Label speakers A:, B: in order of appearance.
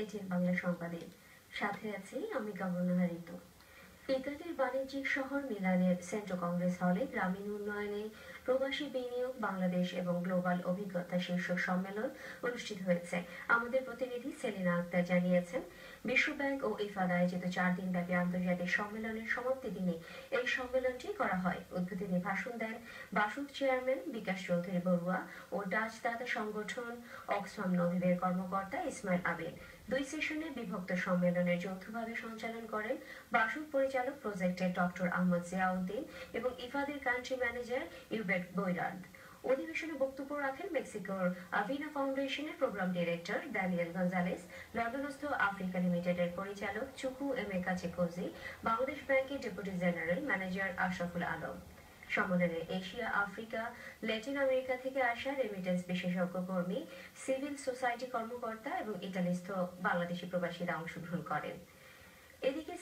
A: ATN Bangla সংবাদে সাথে আছি আমি কামরুন্নাহার ঋতু। ইতালির বাণিজ্যিক শহর মিলানের সেন্ট্রো কংগ্রেস হলে গ্রামীণ উন্নয়নে প্রবাসী বিনিয়োগ বাংলাদেশ এবং গ্লোবাল অভিজ্ঞতা শীর্ষক সম্মেলন অনুষ্ঠিত হয়েছে। আমাদের প্রতিনিধি সেলিনা আক্তার জানিয়েছেন, বিশ্বব্যাংক ও ইফাদ আয়োজিত 4 দিনব্যাপী আন্তর্জাতিক সম্মেলনের সমাপ্তি দিনে এই সম্মেলনটি করা হয়। উদ্বোধনী ভাষণ দেন বাসদ চেয়ারম্যান বিকাশ চৌধুরী বড়ুয়া ও ডাচ দাতা সংগঠন অক্সফাম নভিবের কর্মকর্তা ইসমাইল আবিদ। 2 সেশনে বিভক্ত সম্মেলনের যৌথভাবে সঞ্চালন করেন বাসদ পরিচালক প্রজেক্টের ডক্টর আহমদ জিয়াউদ্দিন এবং ইফাদের কান্ট্রি ম্যানেজার ইউবেট বৈরাদ। অধিবেশনে বক্তব্য রাখেন মেক্সিকোর আভিনা ফাউন্ডেশনের প্রোগ্রাম ডিরেক্টর ড্যানিয়েল গঞ্জালেস, লন্ডনস্থ আফ্রিকা লিমিটেডের পরিচালক চুকু এমেকা চিকোজি, বাংলাদেশ ব্যাংকের deputy general manager Ashraful Alam. সম্মেলনে এশিয়া, আফ্রিকা, ল্যাটিন আমেরিকা থেকে আসা রেমিটেন্স বিশেষজ্ঞ কর্মী, সিভিল সোসাইটি কর্মকর্তা এবং ইতালিস্থ বাংলাদেশি প্রবাসীরা অংশগ্রহণ করেন। এদিকে